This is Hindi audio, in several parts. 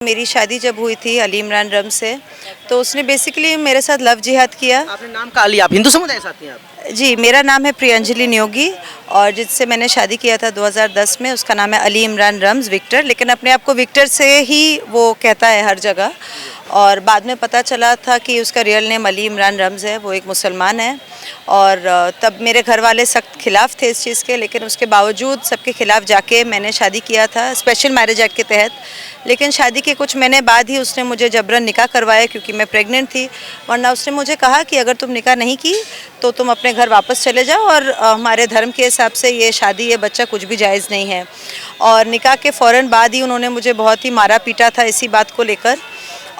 मेरी शादी जब हुई थी अली इमरान रम से, तो उसने बेसिकली मेरे साथ लव जिहाद किया। आपने नाम कहा लिया, आप हिंदू समुदाय से आती हैं आप? जी, मेरा नाम है प्रियंजलि नियोगी और जिससे मैंने शादी किया था 2010 में, उसका नाम है अली इमरान रम्स विक्टर, लेकिन अपने आप को विक्टर से ही वो कहता है हर जगह। और बाद में पता चला था कि उसका रियल नेम अली इमरान रम्स है, वो एक मुसलमान है। और तब मेरे घर वाले सख्त खिलाफ़ थे इस चीज़ के, लेकिन उसके बावजूद सबके खिलाफ़ जाके मैंने शादी किया था स्पेशल मैरिज एक्ट के तहत। लेकिन शादी के कुछ महीने बाद ही उसने मुझे जबरन निकाह करवाया क्योंकि मैं प्रेग्नेंट थी, वरना उसने मुझे कहा कि अगर तुम निकाह नहीं की तो तुम अपने घर वापस चले जाओ और हमारे धर्म के हिसाब से ये शादी ये बच्चा कुछ भी जायज़ नहीं है। और निकाह के फ़ौरन बाद ही उन्होंने मुझे बहुत ही मारा पीटा था इसी बात को लेकर,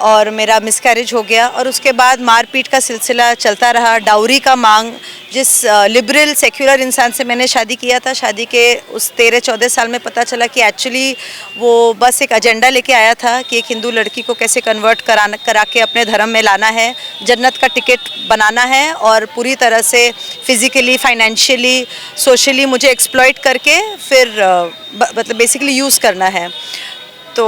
और मेरा मिसकैरेज हो गया। और उसके बाद मारपीट का सिलसिला चलता रहा, डाउरी का मांग। जिस लिबरल सेक्युलर इंसान से मैंने शादी किया था, शादी के उस 13-14 साल में पता चला कि एक्चुअली वो बस एक एजेंडा लेके आया था कि एक हिंदू लड़की को कैसे कन्वर्ट करा के अपने धर्म में लाना है, जन्नत का टिकट बनाना है और पूरी तरह से फिज़िकली, फाइनेंशियली, सोशली मुझे एक्सप्लॉइट करके फिर मतलब बेसिकली यूज़ करना है। तो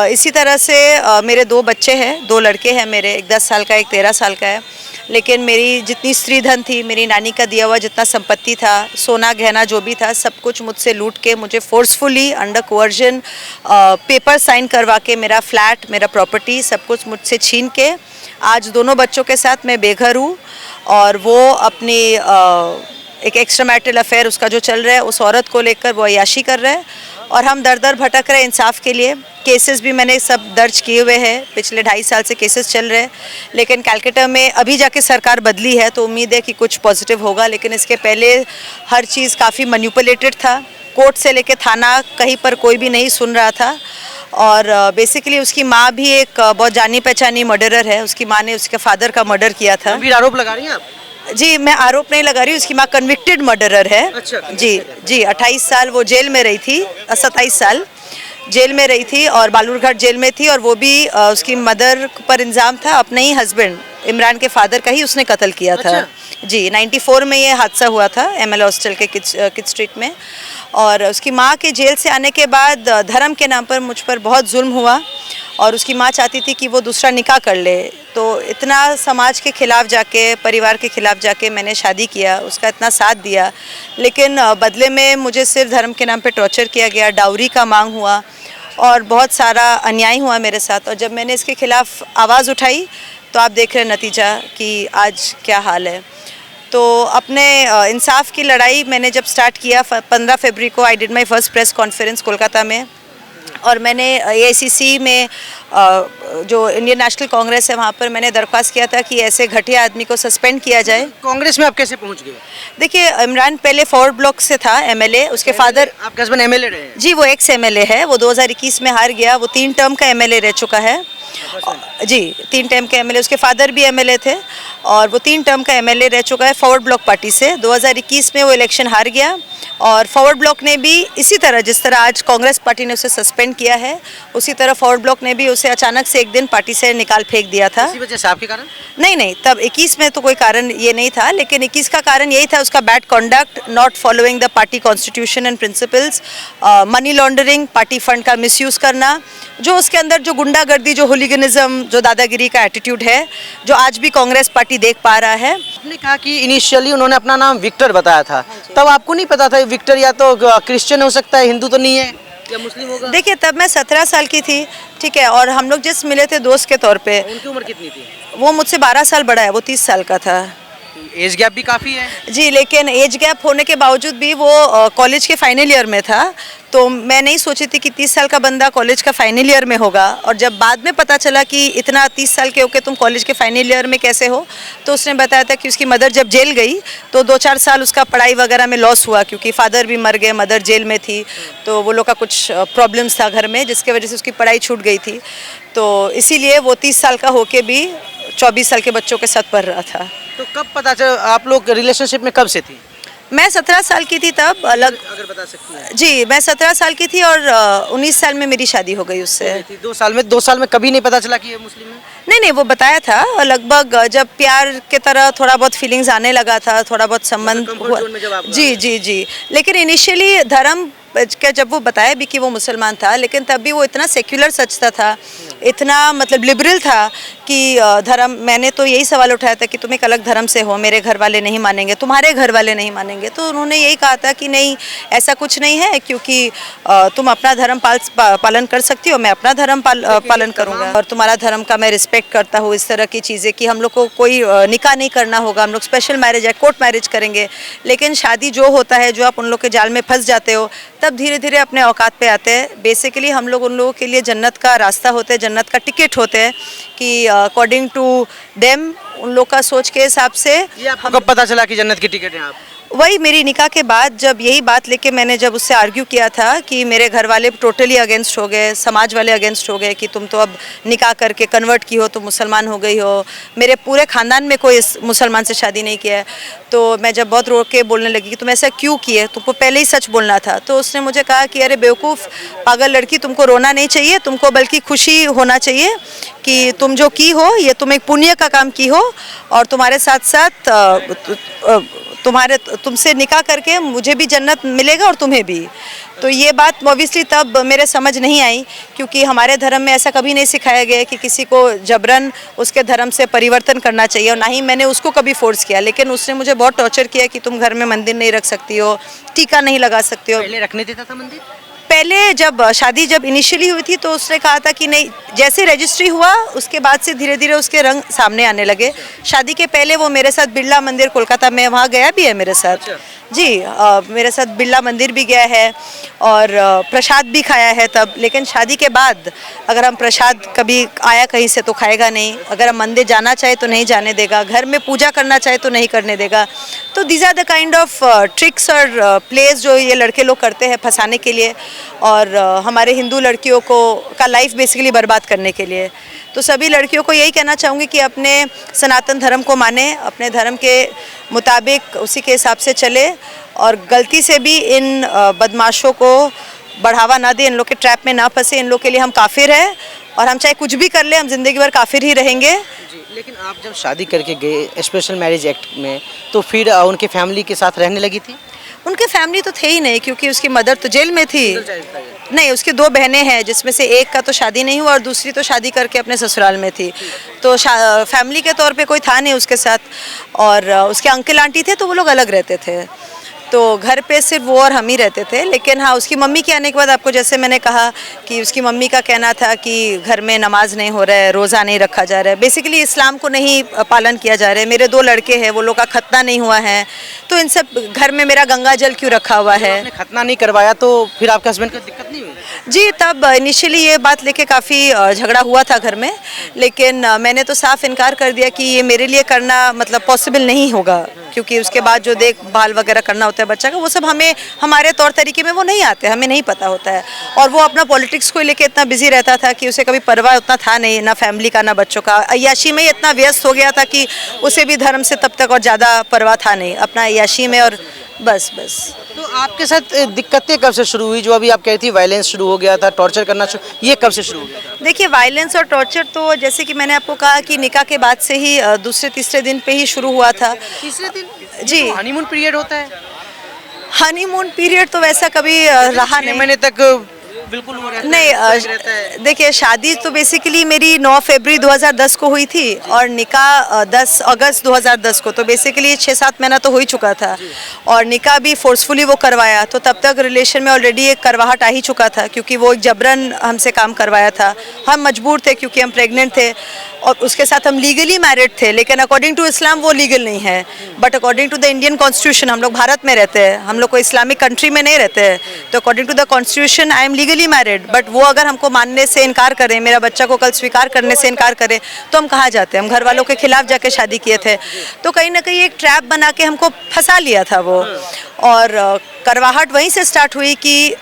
इसी तरह से मेरे 2 बच्चे हैं, 2 लड़के हैं मेरे, एक 10 साल का, एक 13 साल का है। लेकिन मेरी जितनी स्त्री धन थी, मेरी नानी का दिया हुआ जितना संपत्ति था, सोना गहना जो भी था, सब कुछ मुझसे लूट के मुझे forcefully under coercion paper sign करवा के मेरा फ्लैट, मेरा प्रॉपर्टी सब कुछ मुझसे छीन के आज दोनों बच्चों के साथ मैं बेघर हूँ। और वो अपनी एक एक्स्ट्रा मैरिटल अफेयर उसका जो चल रहा है, उस औरत को लेकर वो अय्याशी कर रहा है और हम दर दर भटक रहे हैं इंसाफ के लिए। केसेस भी मैंने सब दर्ज किए हुए हैं, पिछले 2.5 साल से केसेस चल रहे हैं। लेकिन कैलकाटा में अभी जाके सरकार बदली है तो उम्मीद है कि कुछ पॉजिटिव होगा, लेकिन इसके पहले हर चीज़ काफ़ी मैनिपुलेटेड था। कोर्ट से लेके थाना कहीं पर कोई भी नहीं सुन रहा था। और बेसिकली उसकी माँ भी एक बहुत जानी पहचानी मर्डरर है। उसकी माँ ने उसके फादर का मर्डर किया था। गंभीर आरोप लगा रही हैं आप? जी, मैं आरोप नहीं लगा रही हूँ, उसकी माँ कन्विक्टेड मर्डरर है। अच्छा, जी जी, 28 साल वो जेल में रही थी, 27 साल जेल में रही थी और बालूरघाट जेल में थी। और वो भी उसकी मदर पर इल्ज़ाम था अपने ही हस्बैंड इमरान के फादर का ही उसने कत्ल किया था। अच्छा। जी, 94 में ये हादसा हुआ था ML हॉस्टल के किड स्ट्रीट में। और उसकी माँ के जेल से आने के बाद धर्म के नाम पर मुझ पर बहुत जुल्म हुआ और उसकी माँ चाहती थी कि वो दूसरा निकाह कर ले। तो इतना समाज के ख़िलाफ़ जाके, परिवार के ख़िलाफ़ जाके मैंने शादी किया, उसका इतना साथ दिया, लेकिन बदले में मुझे सिर्फ धर्म के नाम पे टॉर्चर किया गया, डाउरी का मांग हुआ और बहुत सारा अन्याय हुआ मेरे साथ। और जब मैंने इसके ख़िलाफ़ आवाज़ उठाई तो आप देख रहे हैं नतीजा कि आज क्या हाल है। तो अपने इंसाफ की लड़ाई मैंने जब स्टार्ट किया 15 फरवरी को I did my first press conference Kolkata में। और मैंने AICC में जो इंडियन नेशनल कांग्रेस है वहाँ पर मैंने दरख्वास्त किया था कि ऐसे घटिया आदमी को सस्पेंड किया जाए। कांग्रेस में आप कैसे पहुंच गए? देखिए, इमरान पहले फॉरवर्ड ब्लॉक से था MLA, उसके फादर। आपके हस्बैंड MLA रहे हैं? जी, वो एक्स MLA है, वो 2021 में हार गया, वो 3 टर्म का MLA रह चुका है। जी, 3 टर्म के MLA, उसके फादर भी MLA थे और वो 3 टर्म का MLA रह चुका है फॉरवर्ड ब्लॉक पार्टी से। 2021 में वो इलेक्शन हार गया और फॉरवर्ड ब्लॉक ने भी इसी तरह, जिस तरह आज कांग्रेस पार्टी ने उसे सस्पेंड किया है, उसी तरह फॉरवर्ड ब्लॉक ने भी उसे अचानक से एक दिन पार्टी से निकाल फेंक दिया था। इसी वजह से आपके कारण? नहीं, तब 21 में तो कोई कारण ये नहीं था, लेकिन 21 का कारण यही था उसका bad conduct, not following the party constitution and principles, money laundering, party fund का मिसयूज़ करना, जो उसके अंदर जो गुंडागर्दी, जो होलीगनिज्म, जो दादागिरी का एटीट्यूड है, जो आज भी कांग्रेस पार्टी देख पा रहा है। आपने कहा कि इनिशियली उन्होंने अपना नाम विक्टर बताया था, तब आपको नहीं पता था विक्टर या तो क्रिश्चियन हो सकता है, हिंदू तो नहीं है, या मुस्लिम होगा? देखिए, तब मैं 17 साल की थी, ठीक है, और हम लोग जिस मिले थे दोस्त के तौर पे। उनकी उम्र कितनी थी? वो मुझसे 12 साल बड़ा है, वो 30 साल का था। एज गैप भी काफ़ी है। जी, लेकिन एज गैप होने के बावजूद भी वो कॉलेज के फाइनल ईयर में था, तो मैं नहीं सोची थी कि 30 साल का बंदा कॉलेज का फाइनल ईयर में होगा। और जब बाद में पता चला कि इतना 30 साल के होके तुम कॉलेज के फाइनल ईयर में कैसे हो, तो उसने बताया था कि उसकी मदर जब जेल गई तो 2-4 साल उसका पढ़ाई वगैरह में लॉस हुआ क्योंकि फादर भी मर गए, मदर जेल में थी, तो वो लोग का कुछ प्रॉब्लम्स था घर में, जिसके वजह से उसकी पढ़ाई छूट गई थी। तो इसीलिए वो 30 साल का होके भी 24 साल के बच्चों के साथ पढ़ रहा था। तो कब पता चला आप लोग रिलेशनशिप में, कब से थी? मैं 17 साल की थी तब, अलग। अगर बता सकती हैं? जी, मैं 17 साल की थी और 19 साल में मेरी शादी हो गई उससे। 2 साल में कभी नहीं पता चला कि ये मुस्लिम है? नहीं, वो बताया था लगभग जब प्यार के तरह थोड़ा बहुत फीलिंग्स आने लगा था, थोड़ा बहुत संबंध कंफर्ट हुआ। जोन में जब आप जी। लेकिन इनिशियली धर्म क्या जब वो बताया भी कि वो मुसलमान था, लेकिन तब भी वो इतना सेक्युलर सचता था, इतना मतलब लिबरल था कि धर्म, मैंने तो यही सवाल उठाया था कि तुम एक अलग धर्म से हो, मेरे घर वाले नहीं मानेंगे, तुम्हारे घर वाले नहीं मानेंगे। तो उन्होंने यही कहा था कि नहीं, ऐसा कुछ नहीं है, क्योंकि तुम अपना धर्म पालन कर सकती हो, मैं अपना धर्म पालन करूँगा, और तुम्हारा धर्म का मैं रिस्पेक्ट करता हूँ। इस तरह की चीज़ें कि हम लोग को कोई निकाह नहीं करना होगा, हम लोग स्पेशल मैरिज या कोर्ट मैरिज करेंगे, लेकिन शादी जो होता है, जो आप उन लोग के जाल में फंस जाते हो, तब धीरे धीरे अपने औकात पे आते हैं। बेसिकली हम लोग उन लोगों के लिए जन्नत का रास्ता होते हैं, जन्नत का टिकट होते हैं कि अकॉर्डिंग टू देम, उन लोग का सोच के हिसाब से। ये आपको कब पता चला कि जन्नत की टिकट है आप? वही मेरी निकाह के बाद, जब यही बात लेके मैंने जब उससे आर्ग्यू किया था कि मेरे घर वाले टोटली अगेंस्ट हो गए, समाज वाले अगेंस्ट हो गए कि तुम तो अब निकाह करके कन्वर्ट की हो, तुम मुसलमान हो गई हो, मेरे पूरे ख़ानदान में कोई इस मुसलमान से शादी नहीं किया है। तो मैं जब बहुत रो के बोलने लगी कि तुम ऐसा क्यों किए, तुमको पहले ही सच बोलना था। तो उसने मुझे कहा कि अरे बेवकूफ़ पागल लड़की, तुमको रोना नहीं चाहिए, तुमको बल्कि खुशी होना चाहिए कि तुम जो की हो, ये तुम एक पुण्य का काम की हो, और तुम्हारे साथ साथ तुमसे निकाह करके मुझे भी जन्नत मिलेगा और तुम्हें भी। तो ये बात ऑब्वियसली तब मेरे समझ नहीं आई, क्योंकि हमारे धर्म में ऐसा कभी नहीं सिखाया गया कि किसी को जबरन उसके धर्म से परिवर्तन करना चाहिए, और ना ही मैंने उसको कभी फोर्स किया। लेकिन उसने मुझे बहुत टॉर्चर किया कि तुम घर में मंदिर नहीं रख सकती हो, टीका नहीं लगा सकती हो। पहले रखने देता था मंदिर? पहले जब शादी जब इनिशियली हुई थी, तो उसने कहा था कि नहीं, जैसे रजिस्ट्री हुआ उसके बाद से धीरे धीरे उसके रंग सामने आने लगे। शादी के पहले वो मेरे साथ बिरला मंदिर कोलकाता में, वहाँ गया भी है मेरे साथ जी, मेरे साथ बिरला मंदिर भी गया है और प्रसाद भी खाया है तब। लेकिन शादी के बाद अगर हम प्रसाद कभी आया कहीं से तो खाएगा नहीं, अगर हम मंदिर जाना चाहे तो नहीं जाने देगा, घर में पूजा करना चाहे तो नहीं करने देगा। तो these are the kind of tricks और प्लेस जो ये लड़के लोग करते हैं फंसाने के लिए, और हमारे हिंदू लड़कियों को का लाइफ बेसिकली बर्बाद करने के लिए। तो सभी लड़कियों को यही कहना चाहूँगी कि अपने सनातन धर्म को माने, अपने धर्म के मुताबिक उसी के हिसाब से चले, और गलती से भी इन बदमाशों को बढ़ावा ना दे, इन लोग के ट्रैप में ना फंसे। इन लोग के लिए हम काफिर हैं, और हम चाहे कुछ भी कर ले, हम जिंदगी भर काफिर ही रहेंगे। जी, लेकिन आप जब शादी करके गए स्पेशल मैरिज एक्ट में, तो फिर उनके फैमिली के साथ रहने लगी थी? उनके फैमिली तो थे ही नहीं, क्योंकि उसकी मदर तो जेल में थी। नहीं, उसकी 2 बहनें हैं, जिसमें से एक का तो शादी नहीं हुआ और दूसरी तो शादी करके अपने ससुराल में थी। तो फैमिली के तौर पे कोई था नहीं उसके साथ, और उसके अंकल आंटी थे तो वो लोग अलग रहते थे। तो घर पे सिर्फ वो और हम ही रहते थे। लेकिन हाँ, उसकी मम्मी के आने के बाद, आपको जैसे मैंने कहा कि उसकी मम्मी का कहना था कि घर में नमाज नहीं हो रहा है, रोज़ा नहीं रखा जा रहा है, बेसिकली इस्लाम को नहीं पालन किया जा रहा है। मेरे 2 लड़के हैं, वो लोग का खतना नहीं हुआ है, तो इन सब घर में मेरा गंगा जल क्यों रखा हुआ है। आपने खतना नहीं करवाया तो फिर आपके हस्बैंड को दिक्कत नहीं हुई? जी, तब इनिशियली ये बात लेके काफ़ी झगड़ा हुआ था घर में, लेकिन मैंने तो साफ इनकार कर दिया कि ये मेरे लिए करना मतलब पॉसिबल नहीं होगा, क्योंकि उसके बाद जो देखभाल वगैरह करना होता है बच्चा का, वो सब हमें हमारे तौर तरीके में वो नहीं आते, हमें नहीं पता होता है। और वो अपना पॉलिटिक्स को लेके इतना बिजी रहता था कि उसे कभी परवाह उतना था नहीं, ना फैमिली का ना बच्चों का। अय्याशी में ही इतना व्यस्त हो गया था कि उसे भी धर्म से तब तक और ज़्यादा परवाह था नहीं, अपना अय्याशी में, और बस। तो आपके साथ दिक्कतें कब से शुरू हुई? जो अभी आप कह रही थी वायलेंस शुरू हो गया था, टॉर्चर करना ये कब से शुरू हो गया था? देखिए, वायलेंस और टॉर्चर तो जैसे कि मैंने आपको कहा कि निकाह के बाद से ही दूसरे तीसरे दिन पे ही शुरू हुआ था। तीसरे दिन? जी, तो हनीमून पीरियड होता है? हनीमून पीरियड तो वैसा कभी रहा नहीं। 6 महीने तक बिल्कुल वो रहता नहीं, रहता है। देखिए, शादी तो बेसिकली मेरी 9 फरवरी 2010 को हुई थी, और निकाह 10 अगस्त 2010 को, तो बेसिकली 6-7 महीना तो हो ही चुका था। और निकाह भी फोर्सफुली वो करवाया, तो तब तक रिलेशन में ऑलरेडी एक करवाहट आ ही चुका था, क्योंकि वो एक जबरन हमसे काम करवाया था। हम मजबूर थे क्योंकि हम प्रेग्नेंट थे, और उसके साथ हम लीगली मैरिड थे, लेकिन अकॉर्डिंग टू इस्लाम वो लीगल नहीं है। But according to the Indian constitution, हम लोग भारत में रहते हैं, हम लोग को इस्लामिक कंट्री में नहीं रहते हैं, तो according to the constitution I am legally married. But वो अगर हमको मानने से इनकार करें, मेरा बच्चा को कल स्वीकार करने से इनकार करें, तो हम कहाँ जाते हैं? हम घर वालों के खिलाफ जाके शादी किए थे। तो कहीं ना कहीं एक ट्रैप बना के हमको फंसा लिया था वो। और करवाहट वहीं से स्टार्ट हुई कि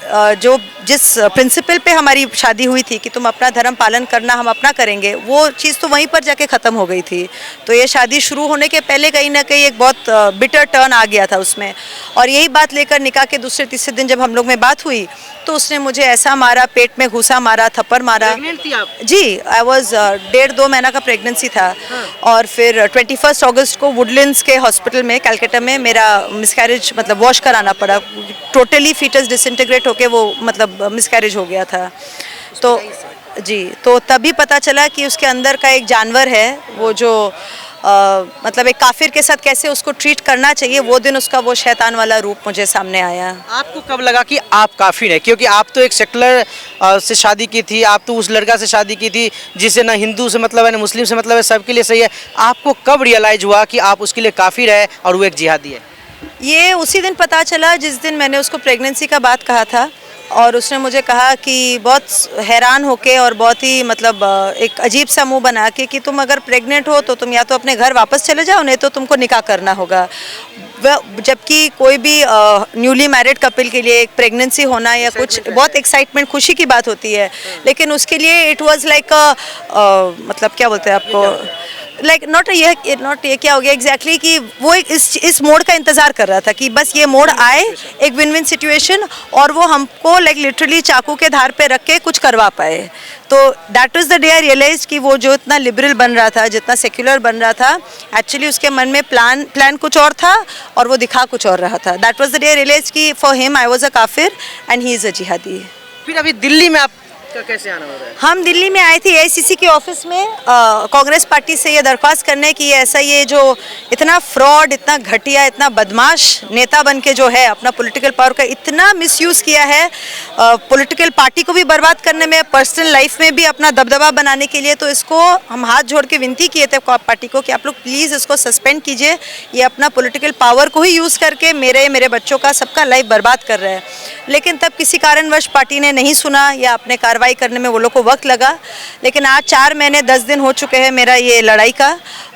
जिस प्रिंसिपल पे हमारी शादी हुई थी कि तुम अपना धर्म पालन करना, हम अपना करेंगे, वो चीज़ तो वहीं पर जाके ख़त्म हो गई थी। तो ये शादी शुरू होने के पहले कहीं ना कहीं एक बहुत बिटर टर्न आ गया था उसमें। और यही बात लेकर निकाह के दूसरे तीसरे दिन जब हम लोग में बात हुई, तो उसने मुझे ऐसा मारा, पेट में घुसा मारा, थप्पड़ मारा। प्रेग्नेंट थी आप? जी, आई वॉज 1.5-2 महीना का प्रेगनेंसी था। और फिर 21 अगस्त को वुडलैंड्स के हॉस्पिटल में कलकत्ता में मेरा मिसकैरेज मतलब वॉश कराना पड़ा, टोटली फीटस डिसइंटीग्रेट होके वो मतलब मिसकैरेज हो गया था। तो जी, तो तभी पता चला कि उसके अंदर का एक जानवर है वो जो मतलब एक काफिर के साथ कैसे उसको ट्रीट करना चाहिए, वो दिन उसका वो शैतान वाला रूप मुझे सामने आया। आपको कब लगा कि आप काफिर हैं? क्योंकि आप तो एक सेकुलर से शादी की थी, आप तो उस लड़का से शादी की थी जिसे ना हिंदू से मतलब है ना मुस्लिम से मतलब है, सबके लिए सही है। आपको कब रियलाइज हुआ कि आप उसके लिए काफिर है और वो एक जिहादी है? ये उसी दिन पता चला जिस दिन मैंने उसको प्रेगनेंसी का बात कहा था, और उसने मुझे कहा कि बहुत हैरान होके और बहुत ही मतलब एक अजीब सा मुंह बना के कि तुम अगर प्रेग्नेंट हो तो तुम या तो अपने घर वापस चले जाओ, नहीं तो तुमको निकाह करना होगा। जबकि कोई भी न्यूली मैरिड कपल के लिए एक प्रेगनेंसी होना या कुछ बहुत एक्साइटमेंट खुशी की बात होती है, लेकिन उसके लिए इट वाज लाइक मतलब क्या बोलते हैं आपको, लाइक नॉट ये क्या हो गया एग्जैक्टली कि वो एक इस मोड़ का इंतजार कर रहा था कि बस ये मोड़ आए, एक विन विन सिचुएशन, और वो हमको लाइक लिटरली चाकू के धार पे रख के कुछ करवा पाए। तो that was the day I realise कि वो जो इतना लिबरल बन रहा था, जितना सेक्युलर बन रहा था, एक्चुअली उसके मन में प्लान कुछ और था और वो दिखा कुछ और रहा था। That was the day I realise कि for him I was a काफिर एंड ही इज अ जिहादी। फिर अभी दिल्ली में आपका कैसे आना हो रहा है? हम दिल्ली में आए थे एआईसीसी के ऑफिस में कांग्रेस पार्टी से ये दरख्वास्त करने की ऐसा ये जो इतना फ्रॉड, इतना घटिया, इतना बदमाश नेता बन के जो है अपना पॉलिटिकल पावर का इतना मिसयूज़ किया है पॉलिटिकल पार्टी को भी बर्बाद करने में, पर्सनल लाइफ में भी अपना दबदबा बनाने के लिए, तो इसको हम हाथ जोड़ के विनती किए थे पार्टी को कि आप लोग प्लीज़ इसको सस्पेंड कीजिए। ये अपना पॉलिटिकल पावर को ही यूज़ करके मेरे बच्चों का सबका लाइफ बर्बाद कर रहा है। लेकिन तब किसी कारणवश पार्टी ने नहीं सुना या अपने कार्रवाई करने में वो लोग को वक्त लगा। लेकिन आज 4 महीने 10 दिन हो चुके हैं मेरा ये लड़ाई का,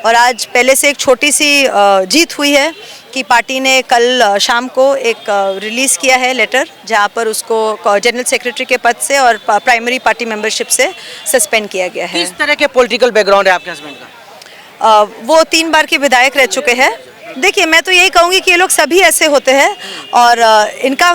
और आज पहले से एक छोटी सी जीत हुई है कि पार्टी ने कल शाम को एक रिलीज़ किया है लेटर, जहां पर उसको जनरल सेक्रेटरी के पद से और प्राइमरी पार्टी मेंबरशिप से सस्पेंड किया गया है। किस तरह के पॉलिटिकल बैकग्राउंड है आपके हस्बैंड का? वो 3 बार के विधायक रह चुके हैं। देखिए, मैं तो यही कहूँगी कि ये लोग सभी ऐसे होते हैं, और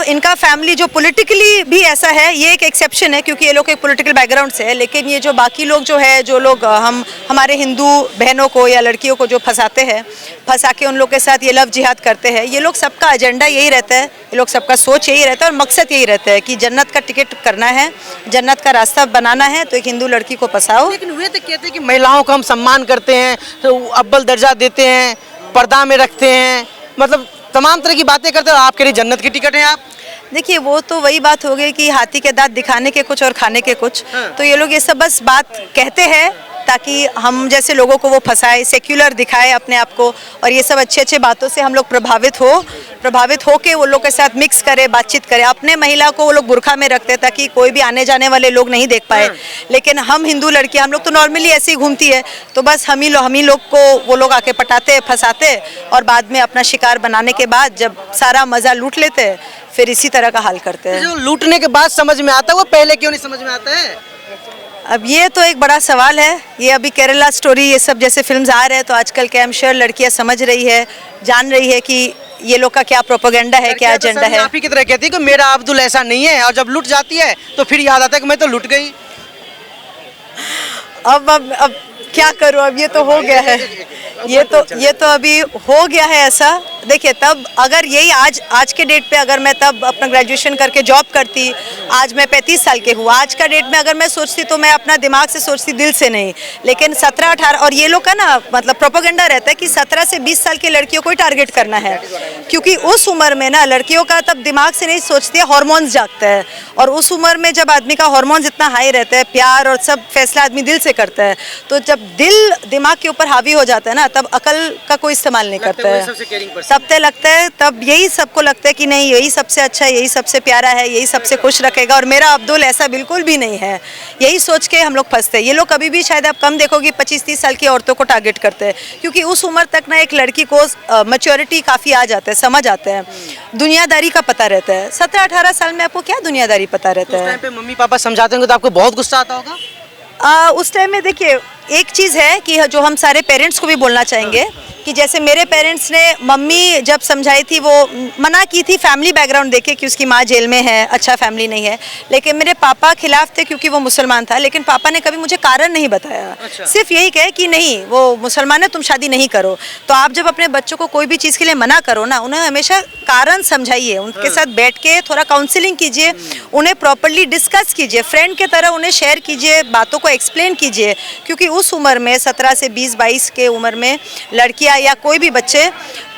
इनका फैमिली जो पॉलिटिकली भी ऐसा है, ये एक एक्सेप्शन है क्योंकि ये लोग एक पॉलिटिकल बैकग्राउंड से है। लेकिन ये जो बाकी लोग जो है, जो लोग हमारे हिंदू बहनों को या लड़कियों को जो फंसाते हैं, फंसा के उन लोग के साथ ये लव जिहाद करते हैं, ये लोग सबका एजेंडा यही रहता है, ये लोग सबका सोच यही रहता है और मकसद यही रहता है कि जन्नत का टिकट करना है, जन्नत का रास्ता बनाना है, तो एक हिंदू लड़की को फंसाओ। लेकिन वे तो कहते हैं कि महिलाओं को हम सम्मान करते हैं, तो अव्वल दर्जा देते हैं, पर्दा में रखते हैं, मतलब तमाम तरह की बातें करते हैं, और आपके लिए जन्नत की टिकट है आप। देखिए, वो तो वही बात हो गई कि हाथी के दांत दिखाने के कुछ और खाने के कुछ। तो ये लोग ये सब बस बात कहते हैं ताकि हम जैसे लोगों को वो फंसाए, सेक्युलर दिखाए अपने आप को, और ये सब अच्छे अच्छे बातों से हम लोग प्रभावित हो के वो लोग के साथ मिक्स करे, बातचीत करे। अपने महिला को वो लोग बुरखा में रखते ताकि कोई भी आने जाने वाले लोग नहीं देख पाए। लेकिन हम हिंदू लड़कियां, हम लोग तो नॉर्मली ऐसी घूमती है, तो बस हम ही लोग को वो लोग आके पटाते, फंसाते, और बाद में अपना शिकार बनाने के बाद जब सारा मजा लूट लेते, फिर इसी तरह का हाल करते हैं। जो लूटने के बाद समझ में आता है, वो पहले क्यों नहीं समझ में आता है? अब ये तो एक बड़ा सवाल है। ये अभी केरला स्टोरी, ये सब जैसे फिल्म्स आ रहे हैं, तो आजकल के आई एम श्योर लड़कियां समझ रही है, जान रही है कि ये लोग का क्या प्रोपेगेंडा है, क्या एजेंडा है। आप ही की तरह कहती है कि मेरा अब्दुल ऐसा नहीं है, और जब लूट जाती है तो फिर याद आता है कि मैं तो लूट गई। अब क्या करूं, अब ये तो हो गया है, ये तो अभी हो गया है ऐसा। देखिए, तब अगर यही आज के डेट पे अगर मैं तब अपना ग्रेजुएशन करके जॉब करती, आज मैं 35 साल के हूँ, आज का डेट में अगर मैं सोचती तो मैं अपना दिमाग से सोचती, दिल से नहीं। लेकिन 17-18, और ये लोग का ना मतलब प्रोपेगेंडा रहता है कि 17 से 20 साल की लड़कियों को ही टारगेट करना है, क्योंकि उस उम्र में ना लड़कियों का तब दिमाग से नहीं सोचती है, हॉर्मोन्स जागता है, और उस उम्र में जब आदमी का हॉर्मोन्स इतना हाई रहता है, प्यार और सब फैसला आदमी दिल से करता है, तो जब दिल दिमाग के ऊपर हावी हो जाता है ना, तब अकल का कोई इस्तेमाल नहीं करता है। तब तक लगता है, तब यही सबको लगता है कि नहीं, यही सबसे अच्छा है, यही सबसे प्यारा है, यही सबसे खुश रखेगा, और मेरा अब्दुल ऐसा बिल्कुल भी नहीं है। यही सोच के हम लोग फंसते हैं। ये लोग कभी भी शायद आप कम देखोगे 25-30 साल की औरतों को टारगेट करते हैं, क्योंकि उस उम्र तक ना एक लड़की को मैच्योरिटी काफ़ी आ जाता है, समझ आता है, दुनियादारी का पता रहता है। 17-18 साल में आपको क्या दुनियादारी पता रहता है? उस टाइम पे मम्मी पापा समझाते होंगे तो आपको बहुत गुस्सा आता होगा। उस टाइम में देखिए, एक चीज़ है कि जो हम सारे पेरेंट्स को भी बोलना चाहेंगे कि जैसे मेरे पेरेंट्स ने, मम्मी जब समझाई थी वो मना की थी फैमिली बैकग्राउंड देखे कि उसकी माँ जेल में है, अच्छा फैमिली नहीं है, लेकिन मेरे पापा खिलाफ थे क्योंकि वो मुसलमान था, लेकिन पापा ने कभी मुझे कारण नहीं बताया। अच्छा। सिर्फ यही कहे कि नहीं वो मुसलमान है, तुम शादी नहीं करो। तो आप जब अपने बच्चों को कोई भी चीज़ के लिए मना करो ना, उन्हें हमेशा कारण समझाइए, उनके साथ बैठ के थोड़ा काउंसलिंग कीजिए, उन्हें प्रॉपरली डिस्कस कीजिए, फ्रेंड के तरह उन्हें शेयर कीजिए, बातों को एक्सप्लेन कीजिए, क्योंकि उस उम्र में 17 से 20-22 के उम्र में लड़कियां या कोई भी बच्चे,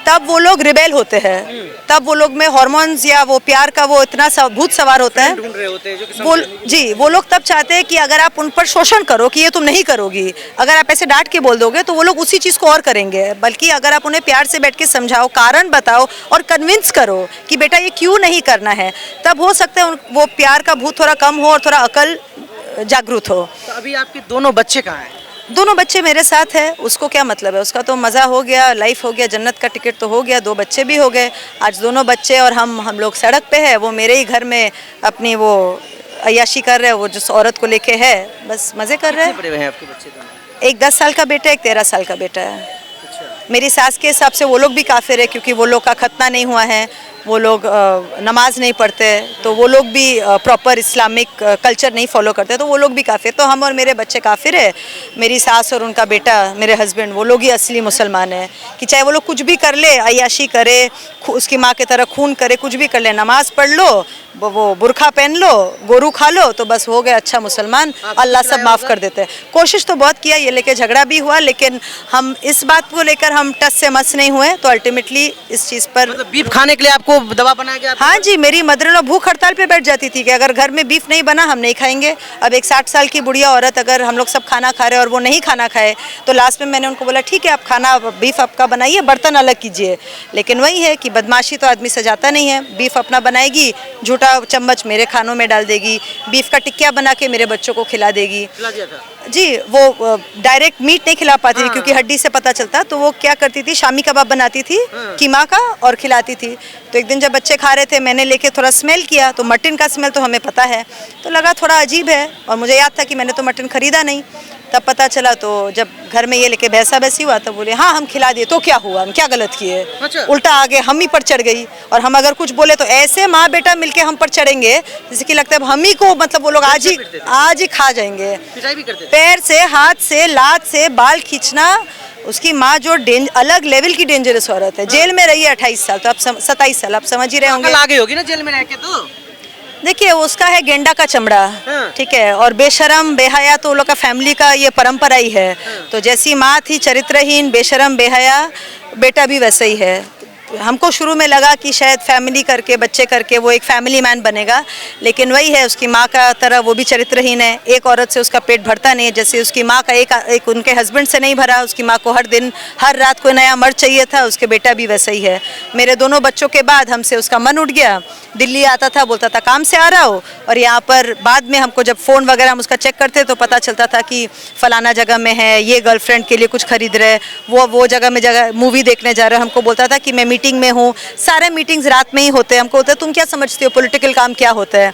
तब वो लोग रिबेल होते हैं, तब वो लोग में हार्मोन्स या वो प्यार का वो इतना भूत सवार होता है। ढूंढ रहे होते हैं जो कि वो जी, वो लोग तब चाहते हैं कि अगर आप उन पर शोषण करो कि ये तुम नहीं करोगी, अगर आप ऐसे डांट के बोल दोगे तो वो लोग उसी चीज़ को और करेंगे, बल्कि अगर आप उन्हें प्यार से बैठ के समझाओ, कारण बताओ और कन्विंस करो कि बेटा ये क्यों नहीं करना है, तब हो सकता है वो प्यार का भूत थोड़ा कम हो और थोड़ा अकल जागरूक हो। तो अभी आपके दोनों बच्चे कहाँ हैं? दोनों बच्चे मेरे साथ है, उसको क्या मतलब है, उसका तो मज़ा हो गया, लाइफ हो गया, जन्नत का टिकट तो हो गया, 2 बच्चे भी हो गए। आज दोनों बच्चे और हम लोग सड़क पे है, वो मेरे ही घर में अपनी वो अय्याशी कर रहे हैं, वो जिस औरत को लेके है, बस मज़े कर रहे हैं। कितने बड़े हैं आपके बच्चे दोनों? एक 10 साल का बेटा है, एक 13 साल का बेटा है। अच्छा। मेरी सास के हिसाब से वो लोग भी काफिर है, क्योंकि वो लोग का खतना नहीं हुआ है, वो लोग नमाज नहीं पढ़ते, तो वो लोग भी प्रॉपर इस्लामिक कल्चर नहीं फॉलो करते, तो वो लोग भी काफिर। तो हम और मेरे बच्चे काफिर है, मेरी सास और उनका बेटा, मेरे हस्बैंड, वो लोग ही असली मुसलमान हैं। कि चाहे वो लोग कुछ भी कर ले, अय्याशी करे, उसकी माँ की तरह खून करे, कुछ भी कर ले, नमाज पढ़ लो, वो बुरखा पहन लो, गोरू खा लो, तो बस हो गया अच्छा मुसलमान, अल्लाह सब माफ़ कर देते हैं। कोशिश तो बहुत किया, ये लेके झगड़ा भी हुआ, लेकिन हम इस बात को लेकर हम टस से मस नहीं हुए, तो अल्टीमेटली इस चीज़ पर मतलब बीफ खाने के लिए आपको दवा बनाया गया? हाँ जी, मेरी मदर-इन-लॉ भूख हड़ताल पे बैठ जाती थी कि अगर घर में बीफ नहीं बना हम नहीं खाएंगे। अब एक 60 साल की बुढ़िया औरत, अगर हम लोग सब खाना खा रहे हैं और वो नहीं खाना खाए, तो लास्ट में मैंने उनको बोला ठीक है आप खाना, बीफ आपका बनाइए, बर्तन अलग कीजिए। लेकिन वही है कि बदमाशी तो आदमी से जाता नहीं है, बीफ अपना बनाएगी, झूठा चम्मच मेरे खानों में डाल देगी, बीफ का टिक्किया बना के मेरे बच्चों को खिला देगी। खिला दिया था? जी, वो डायरेक्ट मीट नहीं खिला पाती थी क्योंकि हड्डी से पता चलता, तो वो क्या करती थी, शामी कबाब बनाती थी कीमा का और खिलाती थी। तो एक दिन जब बच्चे खा रहे थे, मैंने लेके थोड़ा स्मेल किया, तो मटन का स्मेल तो हमें पता है, तो लगा थोड़ा अजीब है, और मुझे याद था कि मैंने तो मटन खरीदा नहीं। तब पता चला, तो जब घर में ये लेके भैंसा भैंसी हुआ, तब बोले हाँ हम खिला दिए, तो क्या हुआ, हम क्या गलत किए? अच्छा। उल्टा आगे हम ही पर चढ़ गई, और हम अगर कुछ बोले तो ऐसे माँ बेटा मिलके हम पर चढ़ेंगे जैसे कि लगता है हम ही को, मतलब वो लोग आज ही खा जाएंगे। पिटाई भी करते थे? पैर से, हाथ से, लात से बाल खींचना। उसकी माँ जो अलग लेवल की डेंजरस औरत है, जेल में रही है 28 साल, तो आप 27 साल, आप समझ ही रहे होंगे। अकल आ गई होगी ना जेल में रह के तो? देखिए उसका है गेंडा का चमड़ा, हाँ। ठीक है, और बेशरम बेहया तो उन लोग का फैमिली का ये परंपरा ही है। तो जैसी माँ थी चरित्रहीन, बेशरम, बेहया, बेटा भी वैसा ही है। हमको शुरू में लगा कि शायद फैमिली करके, बच्चे करके वो एक फैमिली मैन बनेगा, लेकिन वही है, उसकी माँ का तरह वो भी चरित्रहीन है। एक औरत से उसका पेट भरता नहीं है, जैसे उसकी माँ का एक उनके हस्बैंड से नहीं भरा, उसकी माँ को हर दिन हर रात कोई नया मर्द चाहिए था, उसके बेटा भी वैसा ही है। मेरे दोनों बच्चों के बाद हमसे उसका मन उठ गया, दिल्ली आता था, बोलता था काम से आ रहा हो, और यहाँ पर बाद में हमको जब फ़ोन वगैरह हम उसका चेक करते तो पता चलता था कि फलाना जगह में है, ये गर्लफ्रेंड के लिए कुछ खरीद रहे, वो जगह में मूवी देखने जा रहे हो। हमको बोलता था कि मैं मीटिंग में हूँ, सारे मीटिंग्स रात में ही होते हैं। हमको होता है तुम क्या समझती हो पॉलिटिकल काम क्या होता है।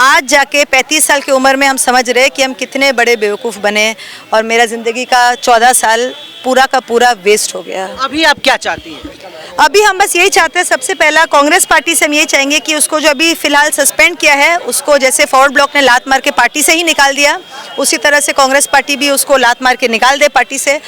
आज जाके 35 साल की उम्र में हम समझ रहे कि हम कितने बड़े बेवकूफ़ बने, और मेरा ज़िंदगी का 14 साल पूरा का पूरा वेस्ट हो गया। अभी आप क्या चाहती हैं? अभी हम बस यही चाहते हैं, सबसे पहला कांग्रेस पार्टी से हम यही चाहेंगे कि उसको जो अभी फिलहाल सस्पेंड किया है, उसको जैसे फॉरवर्ड ब्लॉक ने लात मार के पार्टी से ही निकाल दिया, उसी तरह से कांग्रेस पार्टी भी उसको लात मार के निकाल दे पार्टी से।